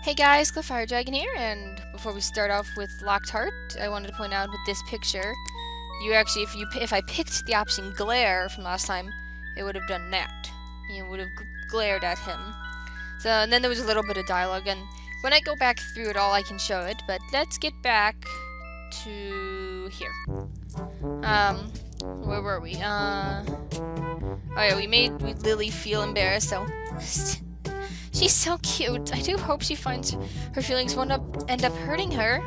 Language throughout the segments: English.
Hey guys, Cliff Fire Dragon here, and before we start off with Locked Heart, I wanted to point out with this picture, if I picked the option glare from last time, it would have done that. You would have glared at him. So, and then there was a little bit of dialogue, and when I go back through it all, I can show it. But let's get back to here. Where were we? Oh yeah, we made Lily feel embarrassed. So. She's so cute. I do hope she finds her feelings won't end up hurting her.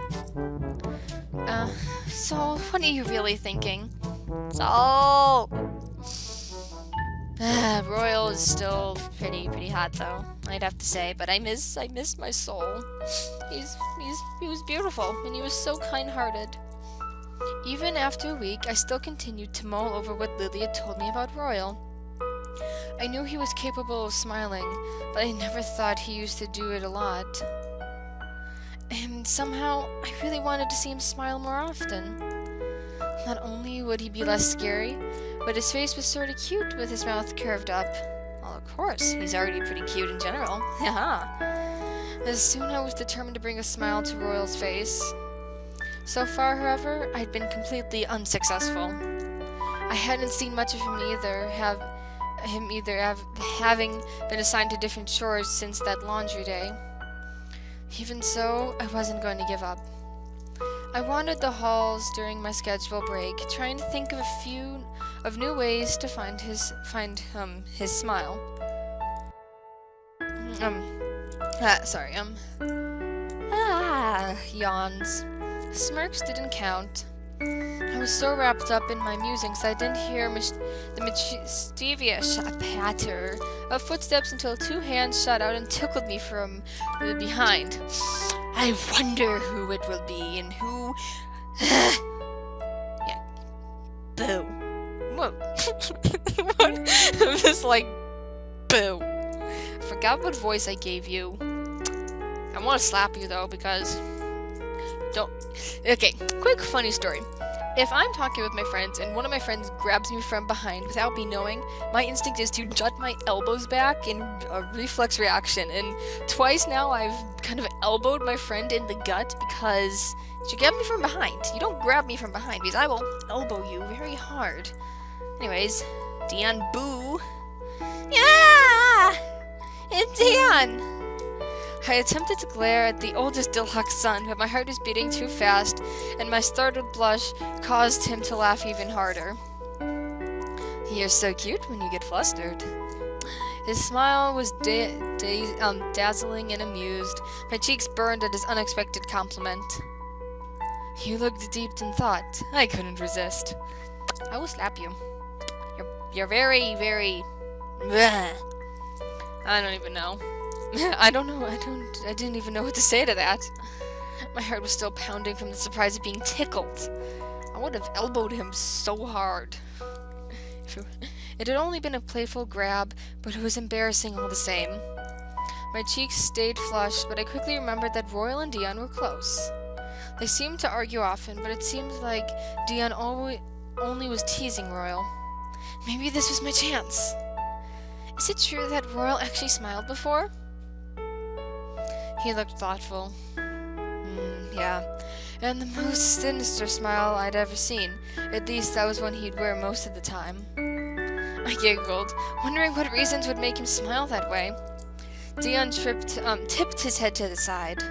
So what are you really thinking? So, Royal is still pretty hot though, I'd have to say. But I miss my soul. He was beautiful and he was so kind-hearted. Even after a week, I still continued to mull over what Lily had told me about Royal. I knew he was capable of smiling, but I never thought he used to do it a lot. And somehow, I really wanted to see him smile more often. Not only would he be less scary, but his face was sort of cute with his mouth curved up. Well, of course, he's already pretty cute in general. Haha. As soon I was determined to bring a smile to Royal's face. So far, however, I'd been completely unsuccessful. I hadn't seen much of him either, having been assigned to different chores since that laundry day. Even so, I wasn't going to give up. I wandered the halls during my schedule break, trying to think of a few new ways to find his smile. Yawns. Smirks didn't count. I was so wrapped up in my musings I didn't hear the mischievous patter of footsteps until two hands shot out and tickled me from behind. I wonder who it will be and who... Yeah. Boo. Whoa. I'm just like... Boo. I forgot what voice I gave you. I want to slap you though because... Okay, quick funny story. If I'm talking with my friends and one of my friends grabs me from behind without me knowing, my instinct is to jut my elbows back in a reflex reaction. And twice now I've kind of elbowed my friend in the gut because she grabbed me from behind. You don't grab me from behind because I will elbow you very hard. Anyways, Dion boo. Yeah! It's Dion! I attempted to glare at the oldest Dilhak's son, but my heart was beating too fast, and my startled blush caused him to laugh even harder. You're so cute when you get flustered. His smile was dazzling and amused. My cheeks burned at his unexpected compliment. You looked deep in thought. I couldn't resist. I will slap you. You're very... Bleh. I don't even know. I don't know. I didn't even know what to say to that. My heart was still pounding from the surprise of being tickled. I would have elbowed him so hard. It had only been a playful grab, but it was embarrassing all the same. My cheeks stayed flushed, but I quickly remembered that Royal and Dion were close. They seemed to argue often, but it seemed like Dion only was teasing Royal. Maybe this was my chance. Is it true that Royal actually smiled before? He looked thoughtful. Yeah. And the most sinister smile I'd ever seen. At least that was one he'd wear most of the time. I giggled, wondering what reasons would make him smile that way. Dion tipped his head to the side.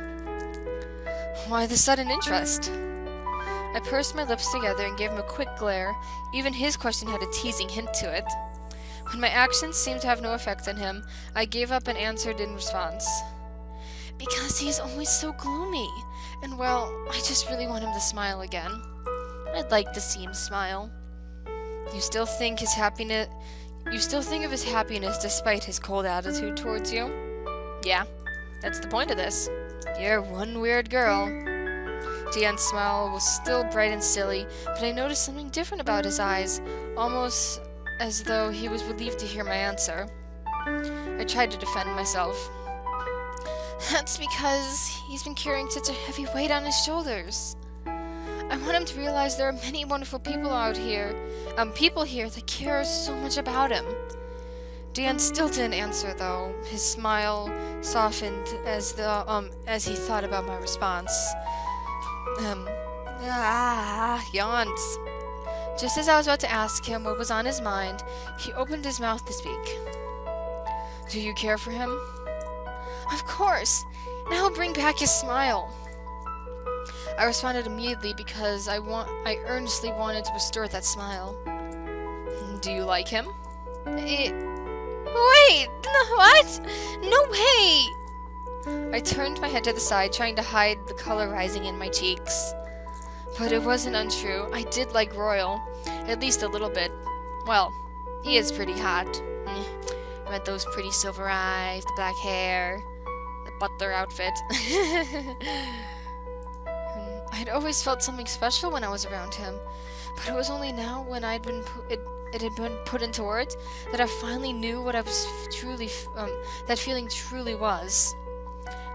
Why the sudden interest? I pursed my lips together and gave him a quick glare. Even his question had a teasing hint to it. When my actions seemed to have no effect on him, I gave up and answered in response. Because he's always so gloomy. And well, I just really want him to smile again. I'd like to see him smile. You still think of his happiness despite his cold attitude towards you? Yeah, that's the point of this. You're one weird girl. Dion's smile was still bright and silly, but I noticed something different about his eyes, almost as though he was relieved to hear my answer. I tried to defend myself. That's because he's been carrying such a heavy weight on his shoulders. I want him to realize there are many wonderful people out here, people here that care so much about him. Dan still didn't answer, though. His smile softened as he thought about my response. Yawns. Just as I was about to ask him what was on his mind, he opened his mouth to speak. Do you care for him? Of course, and I'll bring back his smile. I responded immediately because I earnestly wanted to restore that smile. Do you like him? Wait, what? No way! I turned my head to the side, trying to hide the color rising in my cheeks. But it wasn't untrue. I did like Royal, at least a little bit. Well, he is pretty hot. I meant those pretty silver eyes, the black hair, the butler outfit. I'd always felt something special when I was around him, but it was only now when it had been put into words that I finally knew what I was truly, that feeling truly was.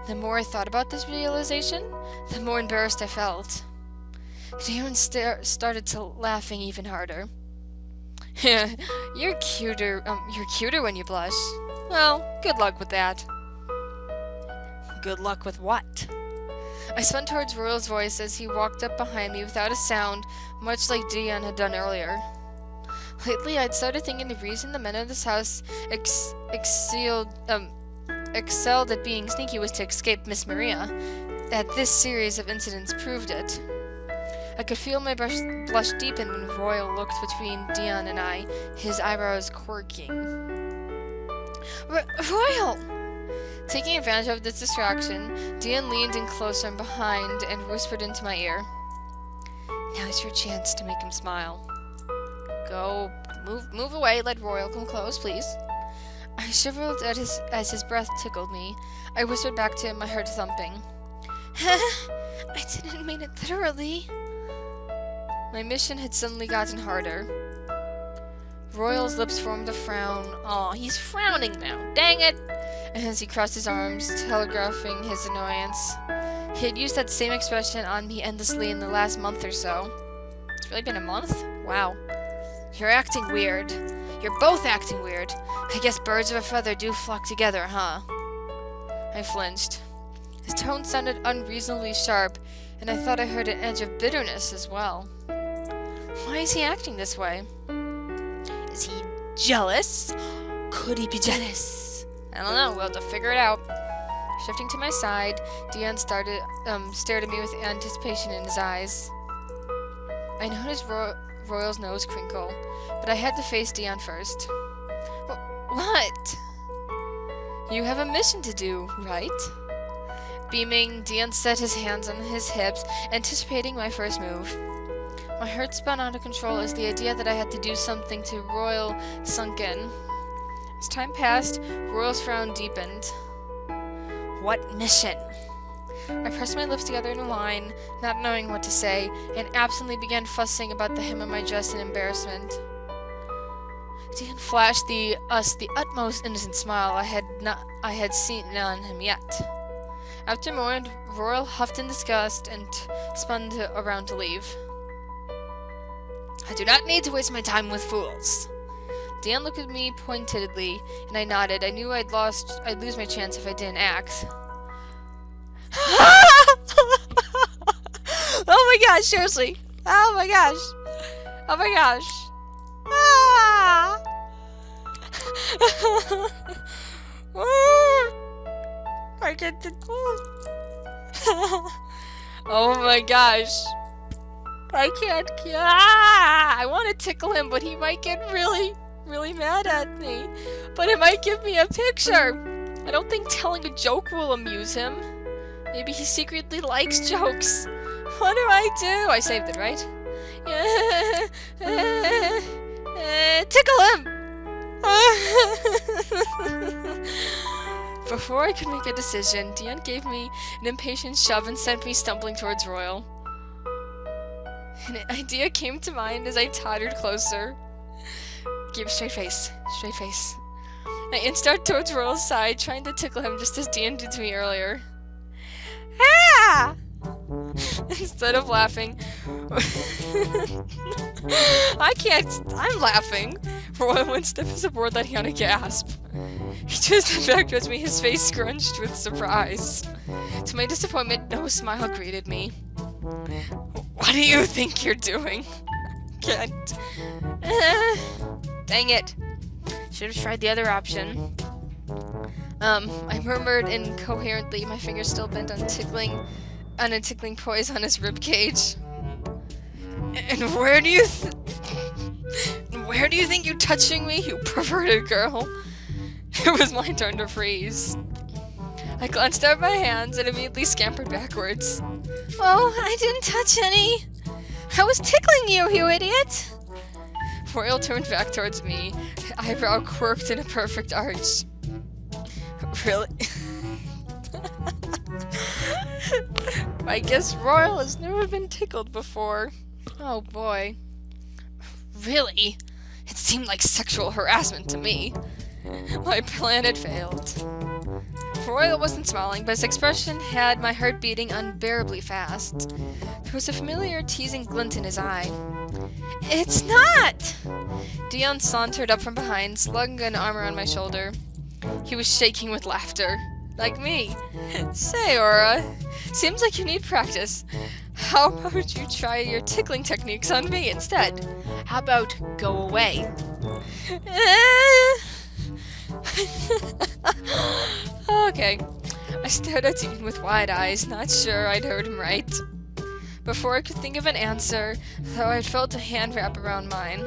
The more I thought about this realization, the more embarrassed I felt. Dion started to laughing even harder. You're cuter when you blush. Well, good luck with that. Good luck with what? I spun towards Royal's voice as he walked up behind me without a sound, much like Dion had done earlier. Lately, I'd started thinking the reason the men of this house excelled at being sneaky was to escape Miss Maria. That this series of incidents proved it. I could feel my blush deepen when Royal looked between Dion and I, his eyebrows quirking. Royal! Taking advantage of this distraction, Dion leaned in closer and behind and whispered into my ear. Now's your chance to make him smile. Go, move away, let Royal come close, please. I shivered as his breath tickled me. I whispered back to him, my heart thumping. I didn't mean it literally. My mission had suddenly gotten harder. Royal's lips formed a frown. Aw, he's frowning now. Dang it! And as he crossed his arms, telegraphing his annoyance. He had used that same expression on me endlessly in the last month or so. It's really been a month? Wow. You're acting weird. You're both acting weird. I guess birds of a feather do flock together, huh? I flinched. His tone sounded unreasonably sharp, and I thought I heard an edge of bitterness as well. Why is he acting this way? Is he jealous? Could he be jealous? I don't know. We'll have to figure it out. Shifting to my side, Dion stared at me with anticipation in his eyes. I noticed Royal's nose crinkle, but I had to face Dion first. What? You have a mission to do, right? Beaming, Dion set his hands on his hips, anticipating my first move. My heart spun out of control as the idea that I had to do something to Royal sunk in. As time passed, Royal's frown deepened. What mission? I pressed my lips together in a line, not knowing what to say, and absently began fussing about the hem of my dress in embarrassment. Dion flashed the utmost innocent smile I had seen on him yet. After a moment, Royal huffed in disgust and spun around to leave. I do not need to waste my time with fools. Dan looked at me pointedly, and I nodded. I knew I'd lose my chance if I didn't act. Oh my gosh, seriously. Oh my gosh. Oh my gosh. Ah. I get the Oh my gosh. I can't. I want to tickle him, but he might get really mad at me. But it might give me a picture. I don't think telling a joke will amuse him. Maybe he secretly likes jokes. What do I do? I saved it, right? Tickle him! Before I could make a decision, Dion gave me an impatient shove and sent me stumbling towards Royal. An idea came to mind as I tottered closer. Keep a straight face. Straight face. I inched out towards Royal's side, trying to tickle him just as Dion did to me earlier. Ah! Instead of laughing, I'm laughing. Roy went stiff as a board, letting out a gasp. He twisted back towards me, his face scrunched with surprise. To my disappointment, no smile greeted me. What do you think you're doing? Can't. Dang it. Should have tried the other option. I murmured incoherently, my fingers still bent on a tickling poise on his ribcage. And where do you think you're touching me, you perverted girl? It was my turn to freeze. I glanced at my hands and immediately scampered backwards. Oh, I didn't touch any. I was tickling you, you idiot. Royal turned back towards me, eyebrow quirked in a perfect arch. Really? I guess Royal has never been tickled before. Oh boy. Really? It seemed like sexual harassment to me. My plan had failed. Royal wasn't smiling, but his expression had my heart beating unbearably fast. There was a familiar teasing glint in his eye. It's not! Dion sauntered up from behind, slugging an arm around my shoulder. He was shaking with laughter. Like me. Say, Aura, seems like you need practice. How about you try your tickling techniques on me instead? How about go away? Okay. I stared at Dean with wide eyes, not sure I'd heard him right. Before I could think of an answer, though I felt a hand wrap around mine.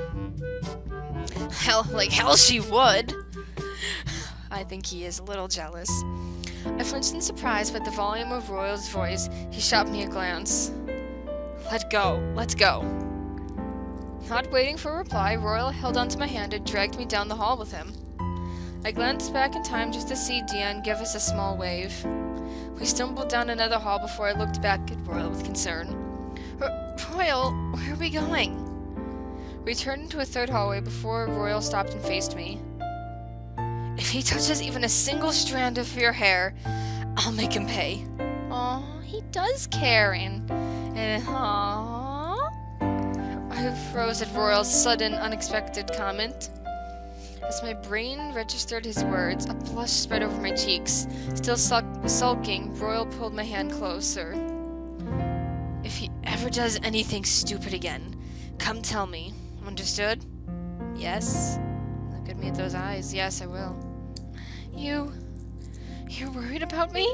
Hell she would. I think he is a little jealous. I flinched in surprise, but the volume of Royal's voice, he shot me a glance. Let's go. Not waiting for a reply, Royal held onto my hand and dragged me down the hall with him. I glanced back in time just to see Dion give us a small wave. We stumbled down another hall before I looked back at Royal with concern. Royal, where are we going? We turned into a third hallway before Royal stopped and faced me. If he touches even a single strand of your hair, I'll make him pay. Aw, he does care, and I froze at Royal's sudden, unexpected comment. As my brain registered his words, a blush spread over my cheeks. Still sulking, Royal pulled my hand closer. If he ever does anything stupid again, come tell me. Understood? Yes? Look at me at those eyes. Yes, I will. You're worried about me?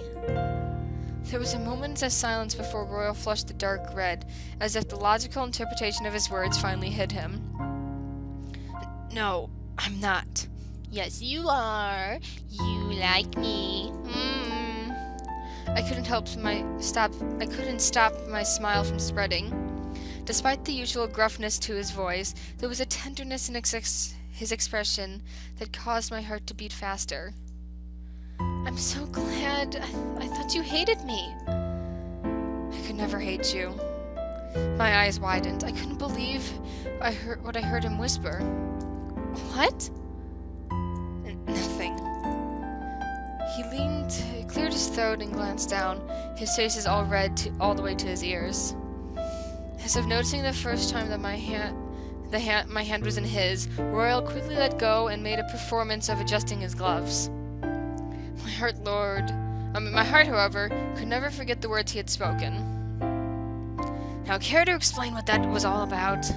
There was a moment's silence before Royal flushed a dark red, as if the logical interpretation of his words finally hit him. No, I'm not. Yes, you are. You like me. I couldn't stop my smile from spreading. Despite the usual gruffness to his voice, there was a tenderness in his expression that caused my heart to beat faster. I'm so glad. I thought you hated me. I could never hate you. My eyes widened. I couldn't believe what I heard him whisper. What? Nothing. He cleared his throat and glanced down, his face is all red all the way to his ears. As if noticing the first time that my hand was in his, Royal quickly let go and made a performance of adjusting his gloves. My heart, however, could never forget the words he had spoken. Now, care to explain what that was all about?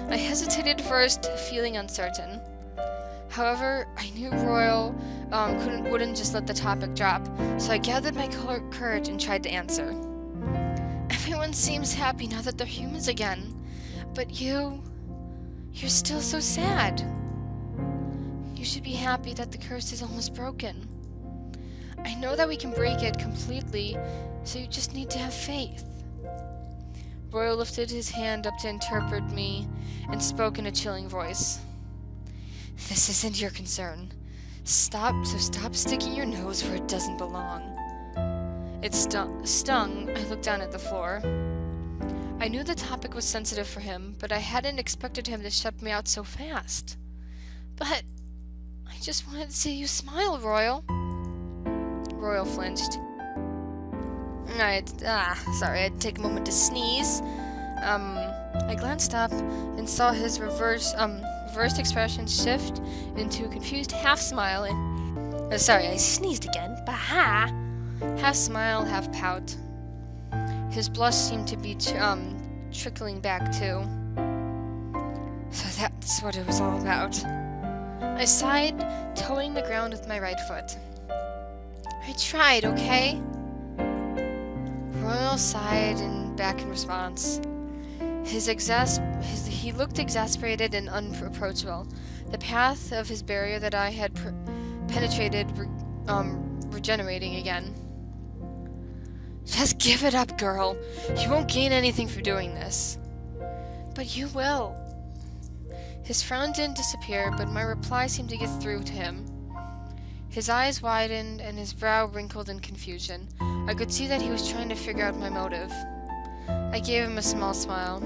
I hesitated first, feeling uncertain. However, I knew Royal wouldn't just let the topic drop, so I gathered my courage and tried to answer. Everyone seems happy now that they're humans again, but you're still so sad. You should be happy that the curse is almost broken. I know that we can break it completely, so you just need to have faith. Royal lifted his hand up to interpret me and spoke in a chilling voice. This isn't your concern. Stop sticking your nose where it doesn't belong. It stung. I looked down at the floor. I knew the topic was sensitive for him, but I hadn't expected him to shut me out so fast. But I just wanted to see you smile, Royal. Royal flinched. I had to take a moment to sneeze. I glanced up and saw his reverse reversed expression shift into a confused half smile and... sorry, I sneezed again. Bah! Half smile, half pout. His blush seemed to be trickling back too. So that's what it was all about. I sighed, toeing the ground with my right foot. I tried, okay? Royal sighed and back in response. He looked exasperated and unapproachable. The path of his barrier that I had penetrated regenerating again. Just give it up, girl. You won't gain anything for doing this. But you will. His frown didn't disappear, but my reply seemed to get through to him. His eyes widened and his brow wrinkled in confusion. I could see that he was trying to figure out my motive. I gave him a small smile.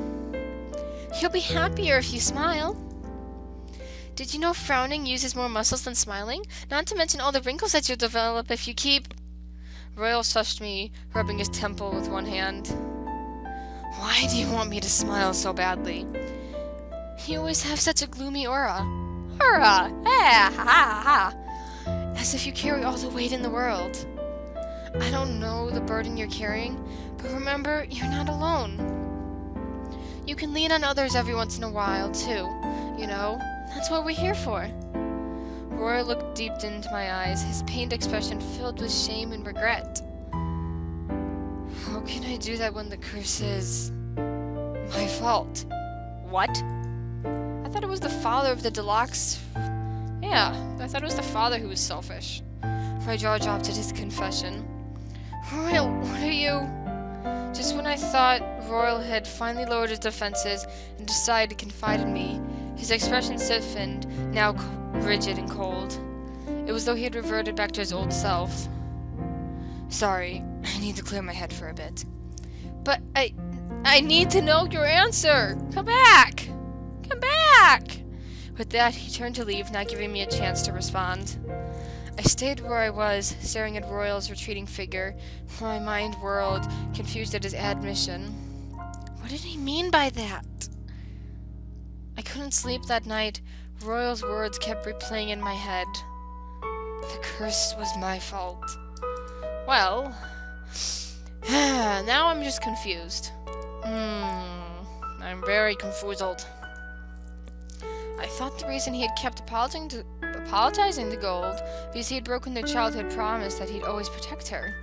You'll be happier if you smile. Did you know frowning uses more muscles than smiling? Not to mention all the wrinkles that you'll develop if you keep... Royal shushed me, rubbing his temple with one hand. Why do you want me to smile so badly? You always have such a gloomy aura. Aura! Ah, ha, ha, ha. As if you carry all the weight in the world. I don't know the burden you're carrying, but remember, you're not alone. You can lean on others every once in a while, too. You know, that's what we're here for. Roy looked deep into my eyes, his pained expression filled with shame and regret. How can I do that when the curse is... my fault? What? I thought it was the father of the Deluxe. Yeah, I thought it was the father who was selfish. My jaw dropped at his confession. Royal, what are you... Just when I thought Royal had finally lowered his defenses and decided to confide in me, his expression stiffened, now rigid and cold. It was though he had reverted back to his old self. Sorry, I need to clear my head for a bit. But I need to know your answer! Come back! Come back! With that, he turned to leave, not giving me a chance to respond. I stayed where I was, staring at Royal's retreating figure, my mind whirled, confused at his admission. What did he mean by that? I couldn't sleep that night. Royal's words kept replaying in my head. The curse was my fault. Well, now I'm just confused. I'm very confused. I thought the reason he had kept apologizing to Gold because he had broken their childhood promise that he'd always protect her.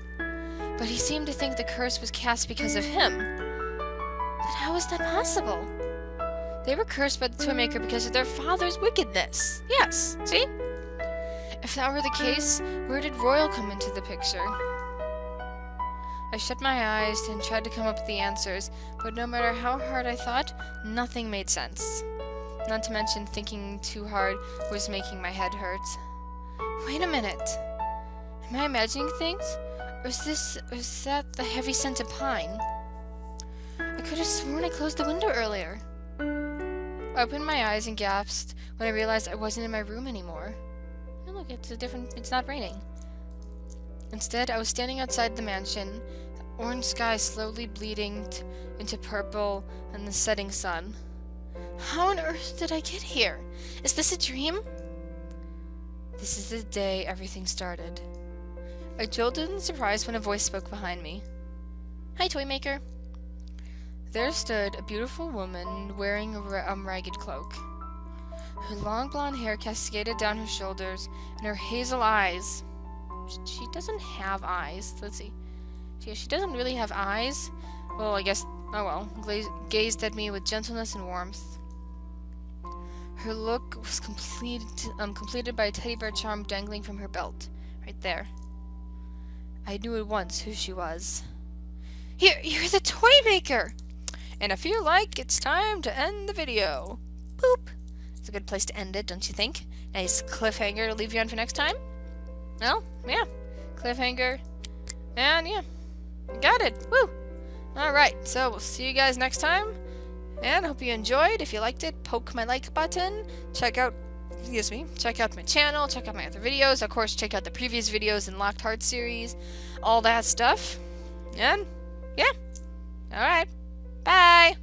But he seemed to think the curse was cast because of him. But how is that possible? They were cursed by the Toymaker because of their father's wickedness. Yes, see? If that were the case, where did Royal come into the picture? I shut my eyes and tried to come up with the answers, but no matter how hard I thought, nothing made sense. Not to mention thinking too hard was making my head hurt. Wait a minute. Am I imagining things? Or is that the heavy scent of pine? I could have sworn I closed the window earlier. I opened my eyes and gasped when I realized I wasn't in my room anymore. Oh, look, it's not raining. Instead, I was standing outside the mansion, the orange sky slowly bleeding into purple and the setting sun. How on earth did I get here? Is this a dream? This is the day everything started. I jolted in surprise when a voice spoke behind me. Hi, Toymaker. There stood a beautiful woman wearing a ragged cloak. Her long blonde hair cascaded down her shoulders, and her hazel eyes... She doesn't have eyes. Let's see. She doesn't really have eyes. Well, I guess... Oh well. Gazed at me with gentleness and warmth. Her look was completed by a teddy bear charm dangling from her belt. Right there. I knew at once who she was. You're the Toymaker! And I feel like it's time to end the video. Boop! It's a good place to end it, don't you think? Nice cliffhanger to leave you on for next time? Well, yeah. Cliffhanger. And yeah. Got it! Woo! Alright, so we'll see you guys next time. And I hope you enjoyed. If you liked it, poke my like button. Check out my channel, check out my other videos. Of course, check out the previous videos in Locked Heart series. All that stuff. And, yeah. Alright. Bye!